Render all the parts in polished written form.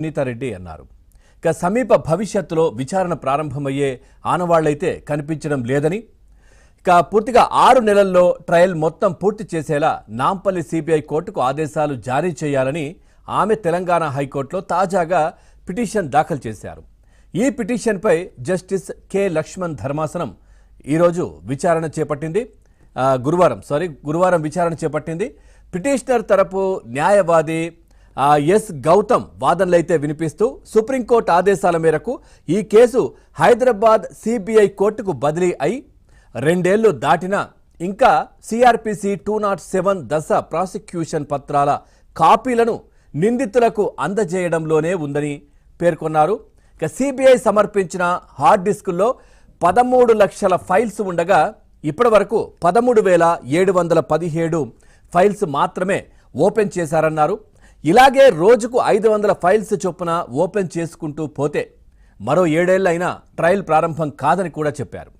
సునీతారెడ్డి అన్నారు. ఇక సమీప భవిష్యత్తులో విచారణ ప్రారంభమయ్యే ఆనవాళ్లైతే కనిపించడం లేదని, ఇక పూర్తిగా 6 నెలల్లో ట్రయల్ మొత్తం పూర్తి చేసేలా నాంపల్లి సిబిఐ కోర్టుకు ఆదేశాలు జారీ చేయాలని ఆమె తెలంగాణ హైకోర్టులో తాజాగా పిటిషన్ దాఖలు చేశారు. ఈ పిటిషన్పై జస్టిస్ కె లక్ష్మణ్ ధర్మాసనం ఈరోజు విచారణ చేపట్టింది. గురువారం విచారణ చేపట్టింది. పిటిషనర్ తరపు న్యాయవాది ఎస్ గౌతమ్ వాదనలైతే వినిపిస్తూ సుప్రీంకోర్టు ఆదేశాల మేరకు ఈ కేసు హైదరాబాద్ సిబిఐ కోర్టుకు బదిలీ అయి 2 ఏళ్లు దాటినా ఇంకా సిఆర్పిసి 207 దశ ప్రాసిక్యూషన్ పత్రాల కాపీలను నిందితులకు అందజేయడంలోనే ఉందని పేర్కొన్నారు. ఇక సిబిఐ సమర్పించిన హార్డ్ డిస్కుల్లో 13 లక్షల ఫైల్స్ ఉండగా ఇప్పటి వరకు 13,717 ఫైల్స్ మాత్రమే ఓపెన్ చేశారన్నారు. ఇలాగే రోజుకు 500 ఫైల్స్ చొప్పున ఓపెన్ చేసుకుంటూ పోతే మరో 7 ఏళ్లైనా ట్రయల్ ప్రారంభం కాదని కూడా చెప్పారు.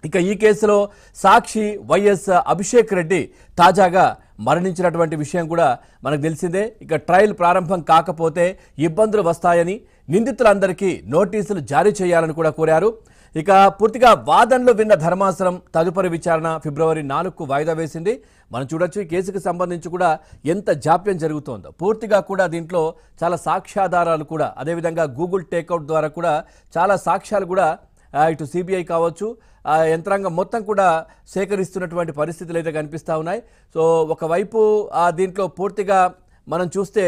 ఇక ఈ కేసులో సాక్షి వైఎస్ అభిషేక్ రెడ్డి తాజాగా మరణించినటువంటి విషయం కూడా మనకు తెలిసిందే. ఇక ట్రయల్ ప్రారంభం కాకపోతే ఇబ్బందులు వస్తాయని నిందితులందరికీ నోటీసులు జారీ చేయాలని కూడా కోరారు. ఇక పూర్తిగా వాదనలు విన్న ధర్మాసనం తదుపరి విచారణ ఫిబ్రవరి 4కు వాయిదా వేసింది. మనం చూడొచ్చు ఈ కేసుకు సంబంధించి కూడా ఎంత జాప్యం జరుగుతోందో. పూర్తిగా కూడా దీంట్లో చాలా సాక్ష్యాధారాలు కూడా, అదేవిధంగా గూగుల్ టేక్అవుట్ ద్వారా కూడా చాలా సాక్ష్యాలు కూడా ఇటు సిబిఐ కావచ్చు యంత్రాంగం మొత్తం కూడా సేకరిస్తున్నటువంటి పరిస్థితులు అయితే కనిపిస్తూ ఉన్నాయి. సో ఒకవైపు దీంట్లో పూర్తిగా మనం చూస్తే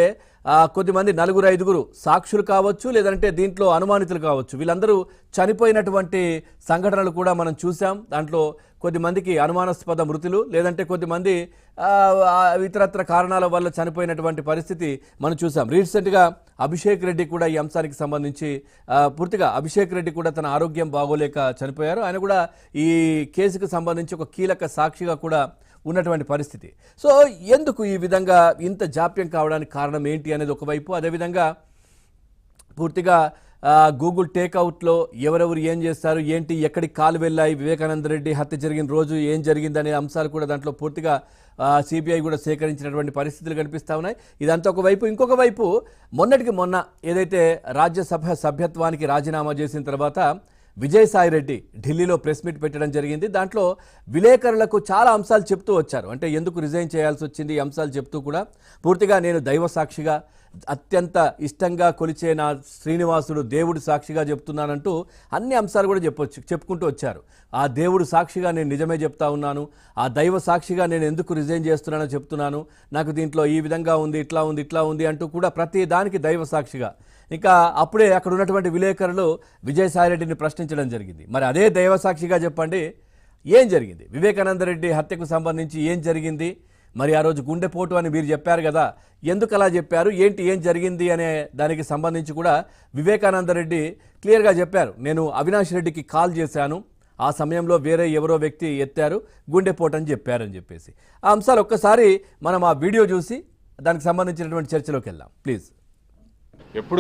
కొద్దిమంది 4-5 సాక్షులు కావచ్చు, లేదంటే దీంట్లో అనుమానితులు కావచ్చు, వీళ్ళందరూ చనిపోయినటువంటి సంఘటనలు కూడా మనం చూసాం. దాంట్లో కొద్దిమందికి అనుమానాస్పద మృతులు, లేదంటే కొద్దిమంది ఇతరత్ర కారణాల వల్ల చనిపోయినటువంటి పరిస్థితి మనం చూసాం. రీసెంట్గా అభిషేక్ రెడ్డి కూడా ఈ అంశానికి సంబంధించి పూర్తిగా అభిషేక్ రెడ్డి కూడా తన ఆరోగ్యం బాగోలేక చనిపోయారు. ఆయన కూడా ఈ కేసుకు సంబంధించి ఒక కీలక సాక్షిగా కూడా ఉన్నటువంటి పరిస్థితి. సో ఎందుకు ఈ విధంగా ఇంత జాప్యం కావడానికి కారణం ఏంటి అనేది ఒకవైపు, అదేవిధంగా పూర్తిగా గూగుల్ టేక్అవుట్లో ఎవరెవరు ఏం చేస్తారు, ఏంటి, ఎక్కడికి కాలు వెళ్ళాయి, వివేకానంద రెడ్డి హత్య జరిగిన రోజు ఏం జరిగిందనే అంశాలు కూడా దాంట్లో పూర్తిగా సిబిఐ కూడా సేకరించినటువంటి పరిస్థితులు కనిపిస్తూ ఉన్నాయి. ఇదంతా ఒకవైపు. ఇంకొక వైపు మొన్నటికి మొన్న ఏదైతే రాజ్యసభ సభ్యత్వానికి రాజీనామా చేసిన తర్వాత విజయసాయి రెడ్డి ఢిల్లీలో ప్రెస్ మీట్ పెట్టడం జరిగింది. దాంట్లో విలేకరులకు చాలా అంశాలు చెప్తూ వచ్చారు. అంటే ఎందుకు రిజైన్ చేయాల్సి వచ్చింది ఈ అంశాలు చెప్తూ కూడా పూర్తిగా నేను దైవ సాక్షిగా, అత్యంత ఇష్టంగా కొలిచే నా శ్రీనివాసుడు దేవుడు సాక్షిగా చెప్తున్నానంటూ అన్ని అంశాలు కూడా చెప్పుకుంటూ వచ్చారు. ఆ దేవుడు సాక్షిగా నేను నిజమే చెప్తా ఉన్నాను, ఆ దైవ సాక్షిగా నేను ఎందుకు రిజైన్ చేస్తున్నానో చెప్తున్నాను, నాకు దీంట్లో ఈ విధంగా ఉంది, ఇట్లా ఉంది, ఇట్లా ఉంది అంటూ కూడా ప్రతి దానికి దైవ సాక్షిగా. ఇంకా అప్పుడే అక్కడ ఉన్నటువంటి విలేకరులు విజయసాయిరెడ్డిని ప్రశ్నించడం జరిగింది. మరి అదే దైవ సాక్షిగా చెప్పండి, ఏం జరిగింది, వివేకానంద రెడ్డి హత్యకు సంబంధించి ఏం జరిగింది, మరి ఆ రోజు గుండెపోటు అని మీరు చెప్పారు కదా, ఎందుకు అలా చెప్పారు, ఏంటి, ఏం జరిగింది అనే దానికి సంబంధించి కూడా వివేకానంద రెడ్డి క్లియర్గా చెప్పారు. నేను అవినాష్ రెడ్డికి కాల్ చేశాను, ఆ సమయంలో వేరే ఎవరో వ్యక్తి ఎత్తారు, గుండెపోటు అని చెప్పారని చెప్పేసి. ఆ అంశాలు ఒక్కసారి మనం ఆ వీడియో చూసి దానికి సంబంధించినటువంటి చర్చలోకి వెళ్దాం ప్లీజ్. ఎప్పుడు